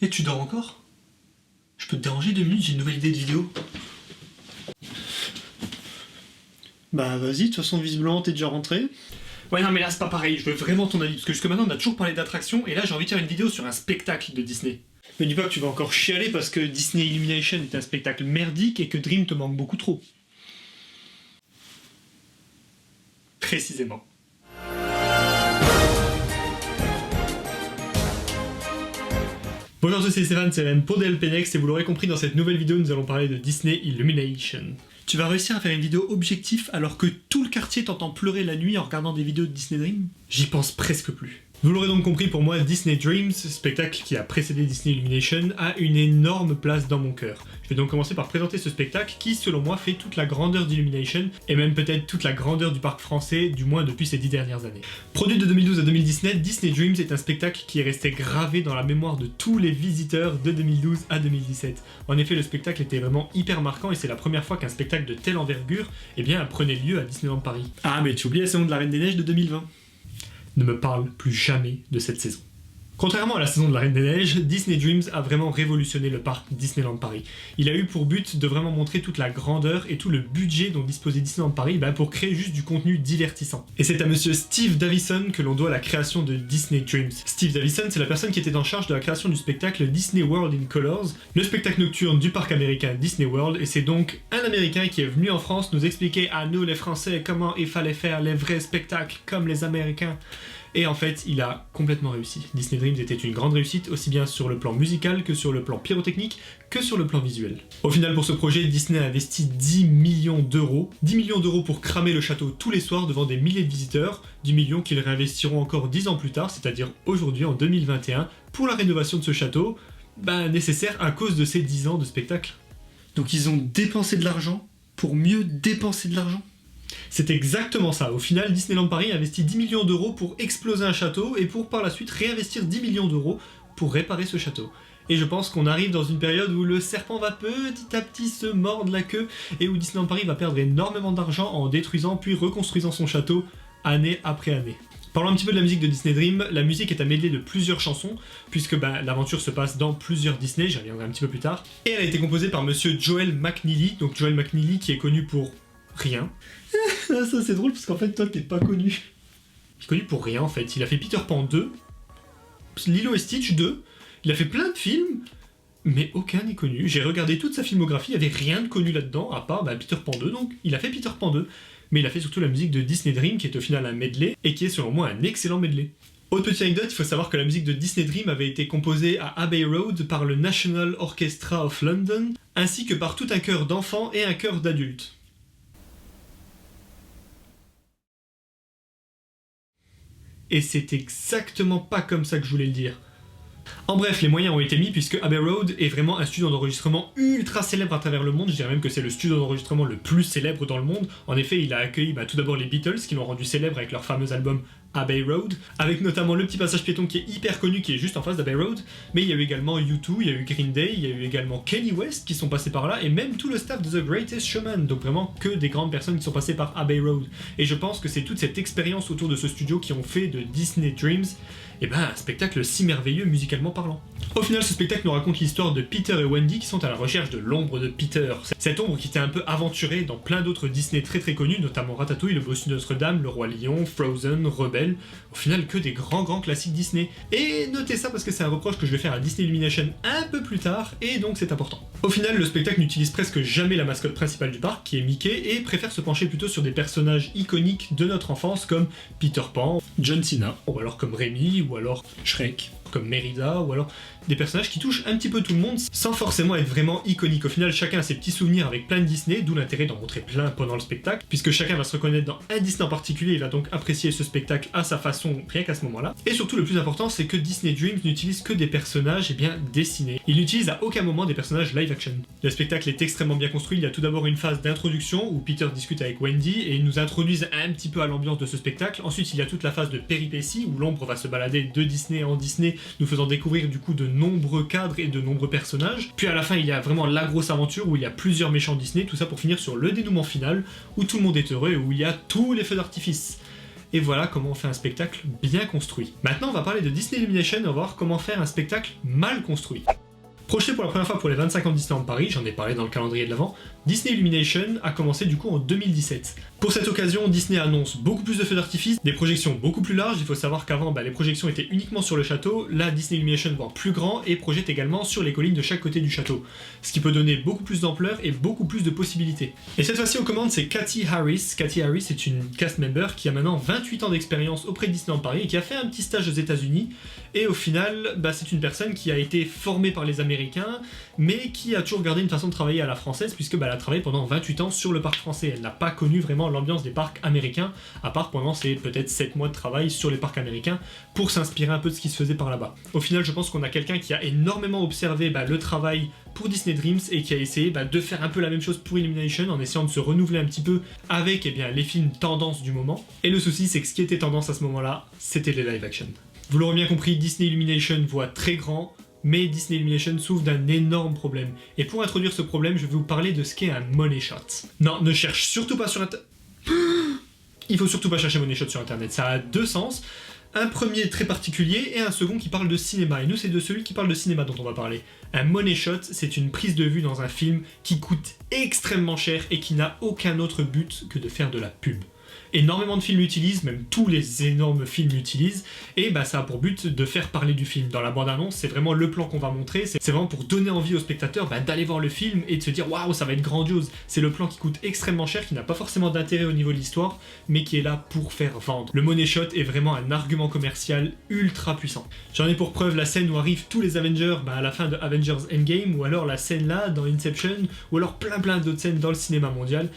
Et tu dors encore? Je peux te déranger 2 minutes, j'ai une nouvelle idée de vidéo. Bah vas-y, de toute façon visiblement t'es déjà rentré. Ouais non mais là c'est pas pareil, je veux vraiment ton avis, parce que jusque maintenant on a toujours parlé d'attractions, et là j'ai envie de faire une vidéo sur un spectacle de Disney. Mais dis pas que tu vas encore chialer parce que Disney Illumination est un spectacle merdique et que Dream te manque beaucoup trop. Précisément. Bonjour à tous, c'est Stéphane, c'est même pour DLP Next, et vous l'aurez compris, dans cette nouvelle vidéo, nous allons parler de Disney Illumination. Tu vas réussir à faire une vidéo objective alors que tout le quartier t'entend pleurer la nuit en regardant des vidéos de Disney Dream? J'y pense presque plus. Vous l'aurez donc compris, pour moi, Disney Dreams, spectacle qui a précédé Disney Illumination, a une énorme place dans mon cœur. Je vais donc commencer par présenter ce spectacle qui, selon moi, fait toute la grandeur d'Illumination, et même peut-être toute la grandeur du parc français, du moins depuis ces 10 dernières années. Produit de 2012 à 2017, Disney Dreams est un spectacle qui est resté gravé dans la mémoire de tous les visiteurs de 2012 à 2017. En effet, le spectacle était vraiment hyper marquant, et c'est la première fois qu'un spectacle de telle envergure, prenait lieu à Disneyland Paris. Ah, mais tu oublies la saison de la Reine des Neiges de 2020. Ne me parle plus jamais de cette saison. Contrairement à la saison de la Reine des Neiges, Disney Dreams a vraiment révolutionné le parc Disneyland Paris. Il a eu pour but de vraiment montrer toute la grandeur et tout le budget dont disposait Disneyland Paris pour créer juste du contenu divertissant. Et c'est à monsieur Steve Davison que l'on doit la création de Disney Dreams. Steve Davison, c'est la personne qui était en charge de la création du spectacle Disney World in Colors, le spectacle nocturne du parc américain Disney World, et c'est donc un Américain qui est venu en France nous expliquer à nous les Français comment il fallait faire les vrais spectacles comme les Américains. Et en fait, il a complètement réussi. Disney Dreams était une grande réussite, aussi bien sur le plan musical que sur le plan pyrotechnique, que sur le plan visuel. Au final, pour ce projet, Disney a investi 10 millions d'euros. 10 millions d'euros pour cramer le château tous les soirs devant des milliers de visiteurs. 10 millions qu'ils réinvestiront encore 10 ans plus tard, c'est-à-dire aujourd'hui, en 2021, pour la rénovation de ce château, nécessaire à cause de ces 10 ans de spectacle. Donc ils ont dépensé de l'argent pour mieux dépenser de l'argent? C'est exactement ça. Au final, Disneyland Paris a investi 10 millions d'euros pour exploser un château et pour par la suite réinvestir 10 millions d'euros pour réparer ce château. Et je pense qu'on arrive dans une période où le serpent va petit à petit se mordre la queue et où Disneyland Paris va perdre énormément d'argent en détruisant puis reconstruisant son château année après année. Parlons un petit peu de la musique de Disney Dream. La musique est un medley de plusieurs chansons, puisque l'aventure se passe dans plusieurs Disney, j'y reviendrai un petit peu plus tard. Et elle a été composée par monsieur Joel McNeely, donc Joel McNeely qui est connu pour rien. Ça c'est drôle parce qu'en fait toi t'es pas connu. Il est connu pour rien en fait, il a fait Peter Pan 2, Lilo et Stitch 2, il a fait plein de films, mais aucun n'est connu. J'ai regardé toute sa filmographie, il n'y avait rien de connu là-dedans, à part Peter Pan 2, donc il a fait Peter Pan 2, mais il a fait surtout la musique de Disney Dream qui est au final un medley, et qui est selon moi un excellent medley. Autre petite anecdote, il faut savoir que la musique de Disney Dream avait été composée à Abbey Road par le National Orchestra of London, ainsi que par tout un chœur d'enfants et un chœur d'adultes. Et c'est exactement pas comme ça que je voulais le dire. En bref, les moyens ont été mis puisque Abbey Road est vraiment un studio d'enregistrement ultra célèbre à travers le monde. Je dirais même que c'est le studio d'enregistrement le plus célèbre dans le monde. En effet, il a accueilli tout d'abord les Beatles qui l'ont rendu célèbre avec leur fameux album Abbey Road, avec notamment le petit passage piéton qui est hyper connu, qui est juste en face d'Abbey Road, mais il y a eu également U2, il y a eu Green Day, il y a eu également Kanye West qui sont passés par là, et même tout le staff de The Greatest Showman, donc vraiment que des grandes personnes qui sont passées par Abbey Road. Et je pense que c'est toute cette expérience autour de ce studio qui ont fait de Disney Dreams un spectacle si merveilleux musicalement parlant. Au final, ce spectacle nous raconte l'histoire de Peter et Wendy qui sont à la recherche de l'ombre de Peter. Cette ombre qui était un peu aventurée dans plein d'autres Disney très très connus, notamment Ratatouille, Le Bossu de Notre-Dame, Le Roi Lion, Frozen, Rebelle, au final que des grands classiques Disney. Et notez ça parce que c'est un reproche que je vais faire à Disney Illumination un peu plus tard, et donc c'est important. Au final, le spectacle n'utilise presque jamais la mascotte principale du parc, qui est Mickey, et préfère se pencher plutôt sur des personnages iconiques de notre enfance comme Peter Pan, John Cena, ou alors comme Rémi, ou alors Shrek, comme Mérida, ou alors des personnages qui touchent un petit peu tout le monde sans forcément être vraiment iconiques. Au final, chacun a ses petits souvenirs avec plein de Disney, d'où l'intérêt d'en montrer plein pendant le spectacle, puisque chacun va se reconnaître dans un Disney en particulier, il va donc apprécier ce spectacle à sa façon, rien qu'à ce moment-là. Et surtout, le plus important, c'est que Disney Dreams n'utilise que des personnages dessinés. Il n'utilise à aucun moment des personnages live action. Le spectacle est extrêmement bien construit, il y a tout d'abord une phase d'introduction où Peter discute avec Wendy et ils nous introduisent un petit peu à l'ambiance de ce spectacle. Ensuite, il y a toute la phase de péripéties où l'ombre va se balader de Disney en Disney, nous faisant découvrir du coup de nombreux cadres et de nombreux personnages. Puis à la fin, il y a vraiment la grosse aventure où il y a plusieurs méchants Disney, tout ça pour finir sur le dénouement final où tout le monde est heureux et où il y a tous les feux d'artifice. Et voilà comment on fait un spectacle bien construit. Maintenant on va parler de Disney Illumination, on va voir comment faire un spectacle mal construit. Projeté pour la première fois pour les 25 ans de Disneyland Paris, j'en ai parlé dans le calendrier de l'avant, Disney Illumination a commencé du coup en 2017. Pour cette occasion, Disney annonce beaucoup plus de feux d'artifice, des projections beaucoup plus larges, il faut savoir qu'avant les projections étaient uniquement sur le château, là Disney Illumination voit plus grand et projette également sur les collines de chaque côté du château, ce qui peut donner beaucoup plus d'ampleur et beaucoup plus de possibilités. Et cette fois-ci aux commandes c'est Cathy Harris. Cathy Harris est une cast member qui a maintenant 28 ans d'expérience auprès de Disneyland Paris et qui a fait un petit stage aux États-Unis et au final c'est une personne qui a été formée par les Américains mais qui a toujours gardé une façon de travailler à la française puisque elle a travaillé pendant 28 ans sur le parc français. Elle n'a pas connu vraiment l'ambiance des parcs américains, à part pendant ses peut-être 7 mois de travail sur les parcs américains pour s'inspirer un peu de ce qui se faisait par là-bas. Au final, je pense qu'on a quelqu'un qui a énormément observé le travail pour Disney Dreams et qui a essayé de faire un peu la même chose pour Illumination en essayant de se renouveler un petit peu avec les films tendances du moment. Et le souci, c'est que ce qui était tendance à ce moment-là, c'était les live action. Vous l'aurez bien compris, Disney Illumination voit très grand, mais Disney Illumination souffre d'un énorme problème. Et pour introduire ce problème, je vais vous parler de ce qu'est un money shot. Non, ne cherche surtout pas sur internet. Il faut surtout pas chercher money shot sur internet, ça a deux sens. Un premier très particulier et un second qui parle de cinéma. Et nous, c'est de celui qui parle de cinéma dont on va parler. Un money shot, c'est une prise de vue dans un film qui coûte extrêmement cher et qui n'a aucun autre but que de faire de la pub. Énormément de films l'utilisent, même tous les énormes films l'utilisent, et ça a pour but de faire parler du film. Dans la bande-annonce, c'est vraiment le plan qu'on va montrer, c'est vraiment pour donner envie aux spectateurs d'aller voir le film et de se dire waouh, ça va être grandiose. C'est le plan qui coûte extrêmement cher, qui n'a pas forcément d'intérêt au niveau de l'histoire, mais qui est là pour faire vendre. Le money shot est vraiment un argument commercial ultra puissant. J'en ai pour preuve la scène où arrivent tous les Avengers à la fin de Avengers Endgame, ou alors la scène là dans Inception, ou alors plein d'autres scènes dans le cinéma mondial.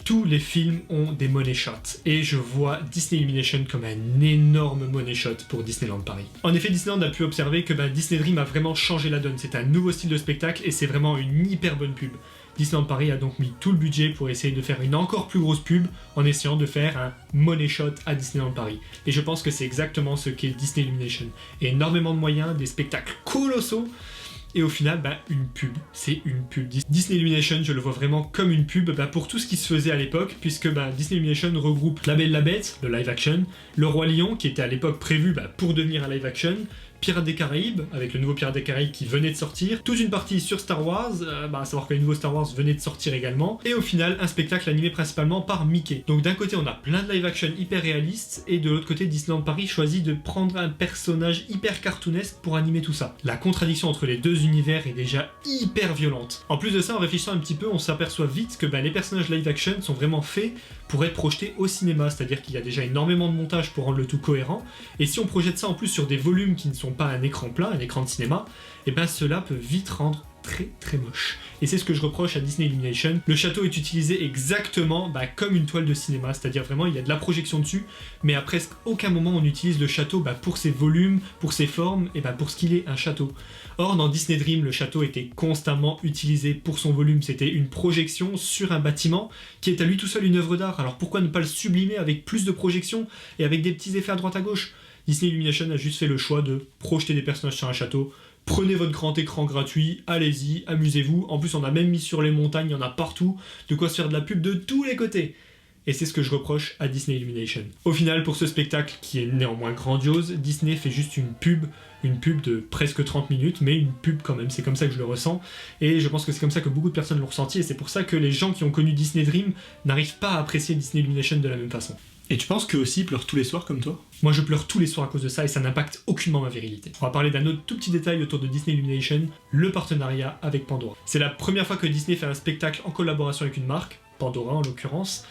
Tous les films ont des money shots et je vois Disney Illumination comme un énorme money shot pour Disneyland Paris. En effet, Disneyland a pu observer que Disney Dream a vraiment changé la donne. C'est un nouveau style de spectacle et c'est vraiment une hyper bonne pub. Disneyland Paris a donc mis tout le budget pour essayer de faire une encore plus grosse pub en essayant de faire un money shot à Disneyland Paris. Et je pense que c'est exactement ce qu'est Disney Illumination. Énormément de moyens, des spectacles colossaux. Et au final, une pub, c'est une pub. Disney Illumination, je le vois vraiment comme une pub pour tout ce qui se faisait à l'époque, puisque Disney Illumination regroupe La Belle et la Bête, le live action, Le Roi Lion, qui était à l'époque prévu pour devenir un live action, Pirates des Caraïbes, avec le nouveau Pirates des Caraïbes qui venait de sortir, toute une partie sur Star Wars, à savoir que le nouveau Star Wars venait de sortir également, et au final, un spectacle animé principalement par Mickey. Donc d'un côté, on a plein de live action hyper réalistes, et de l'autre côté, Disneyland Paris choisit de prendre un personnage hyper cartoonesque pour animer tout ça. La contradiction entre les deux univers est déjà hyper violente. En plus de ça, en réfléchissant un petit peu, on s'aperçoit vite que les personnages live action sont vraiment faits pour être projetés au cinéma, c'est-à-dire qu'il y a déjà énormément de montage pour rendre le tout cohérent, et si on projette ça en plus sur des volumes qui ne sont pas un écran plat, un écran de cinéma, et cela peut vite rendre très moche. Et c'est ce que je reproche à Disney Illumination. Le château est utilisé exactement comme une toile de cinéma, c'est-à-dire vraiment il y a de la projection dessus, mais à presque aucun moment on utilise le château pour ses volumes, pour ses formes, et pour ce qu'il est, un château. Or dans Disney Dream, le château était constamment utilisé pour son volume, c'était une projection sur un bâtiment qui est à lui tout seul une œuvre d'art, alors pourquoi ne pas le sublimer avec plus de projections et avec des petits effets à droite à gauche? Disney Illumination a juste fait le choix de projeter des personnages sur un château. Prenez votre grand écran gratuit, allez-y, amusez-vous. En plus, on a même mis sur les montagnes, il y en a partout, de quoi se faire de la pub de tous les côtés. Et c'est ce que je reproche à Disney Illumination. Au final, pour ce spectacle qui est néanmoins grandiose, Disney fait juste une pub de presque 30 minutes, mais une pub quand même, c'est comme ça que je le ressens, et je pense que c'est comme ça que beaucoup de personnes l'ont ressenti, et c'est pour ça que les gens qui ont connu Disney Dream n'arrivent pas à apprécier Disney Illumination de la même façon. Et tu penses qu'eux aussi pleurent tous les soirs comme toi? Moi je pleure tous les soirs à cause de ça et ça n'impacte aucunement ma virilité. On va parler d'un autre tout petit détail autour de Disney Illumination, le partenariat avec Pandora. C'est la première fois que Disney fait un spectacle en collaboration avec une marque, Pandora en l'occurrence,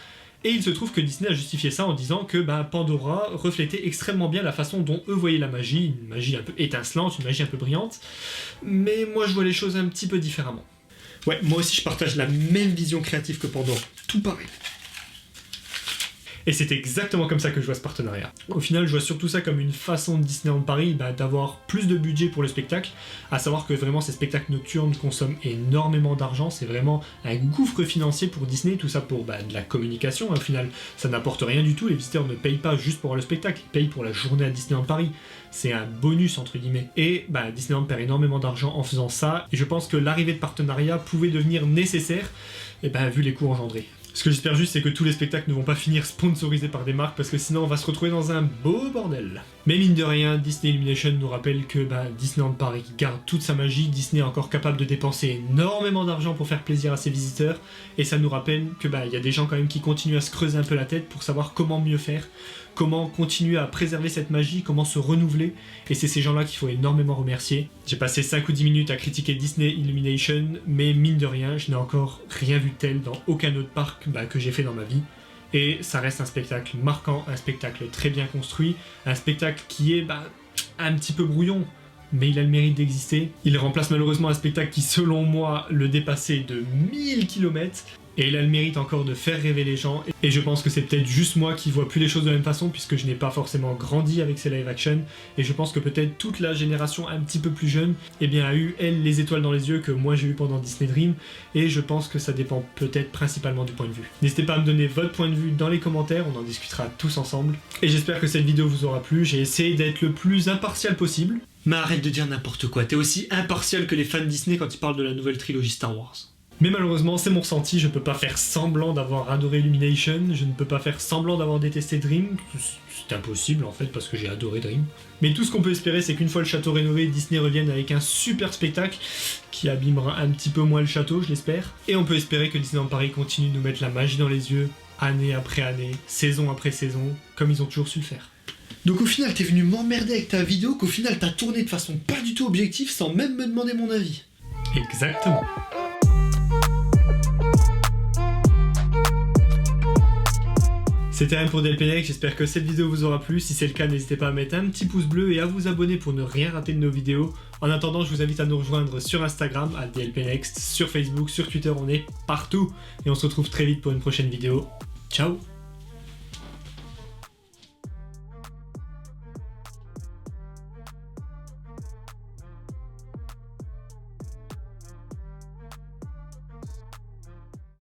et il se trouve que Disney a justifié ça en disant que Pandora reflétait extrêmement bien la façon dont eux voyaient la magie, une magie un peu étincelante, une magie un peu brillante, mais moi je vois les choses un petit peu différemment. Ouais, moi aussi je partage la même vision créative que Pandora, tout pareil. Et c'est exactement comme ça que je vois ce partenariat. Au final, je vois surtout ça comme une façon de Disneyland Paris d'avoir plus de budget pour le spectacle, à savoir que vraiment ces spectacles nocturnes consomment énormément d'argent, c'est vraiment un gouffre financier pour Disney, tout ça pour de la communication, au final ça n'apporte rien du tout, les visiteurs ne payent pas juste pour voir le spectacle, ils payent pour la journée à Disneyland Paris, c'est un bonus entre guillemets. Et Disneyland perd énormément d'argent en faisant ça, et je pense que l'arrivée de partenariat pouvait devenir nécessaire, vu les coûts engendrés. Ce que j'espère juste, c'est que tous les spectacles ne vont pas finir sponsorisés par des marques, parce que sinon on va se retrouver dans un beau bordel. Mais mine de rien, Disney Illumination nous rappelle que Disneyland Paris garde toute sa magie, Disney est encore capable de dépenser énormément d'argent pour faire plaisir à ses visiteurs, et ça nous rappelle que y a des gens quand même qui continuent à se creuser un peu la tête pour savoir comment mieux faire, comment continuer à préserver cette magie, comment se renouveler, et c'est ces gens-là qu'il faut énormément remercier. J'ai passé 5 ou 10 minutes à critiquer Disney Illumination, mais mine de rien, je n'ai encore rien vu de tel dans aucun autre parc que j'ai fait dans ma vie. Et ça reste un spectacle marquant, un spectacle très bien construit, un spectacle qui est un petit peu brouillon, mais il a le mérite d'exister. Il remplace malheureusement un spectacle qui, selon moi, le dépassait de 1000 km. Et il a le mérite encore de faire rêver les gens, et je pense que c'est peut-être juste moi qui vois plus les choses de la même façon, puisque je n'ai pas forcément grandi avec ces live action, et je pense que peut-être toute la génération un petit peu plus jeune, a eu, elle, les étoiles dans les yeux que moi j'ai eu pendant Disney Dream, et je pense que ça dépend peut-être principalement du point de vue. N'hésitez pas à me donner votre point de vue dans les commentaires, on en discutera tous ensemble, et j'espère que cette vidéo vous aura plu. J'ai essayé d'être le plus impartial possible. Mais arrête de dire n'importe quoi, t'es aussi impartial que les fans Disney quand ils parlent de la nouvelle trilogie Star Wars. Mais malheureusement, c'est mon ressenti, je peux pas faire semblant d'avoir adoré Illumination, je ne peux pas faire semblant d'avoir détesté Dream, c'est impossible en fait parce que j'ai adoré Dream. Mais tout ce qu'on peut espérer, c'est qu'une fois le château rénové, Disney revienne avec un super spectacle qui abîmera un petit peu moins le château, je l'espère. Et on peut espérer que Disneyland Paris continue de nous mettre la magie dans les yeux, année après année, saison après saison, comme ils ont toujours su le faire. Donc au final, t'es venu m'emmerder avec ta vidéo, qu'au final t'as tourné de façon pas du tout objective sans même me demander mon avis. Exactement. C'était rien pour DLPNext, j'espère que cette vidéo vous aura plu. Si c'est le cas, n'hésitez pas à mettre un petit pouce bleu et à vous abonner pour ne rien rater de nos vidéos. En attendant, je vous invite à nous rejoindre sur Instagram, @DLPNext, sur Facebook, sur Twitter, on est partout. Et on se retrouve très vite pour une prochaine vidéo. Ciao!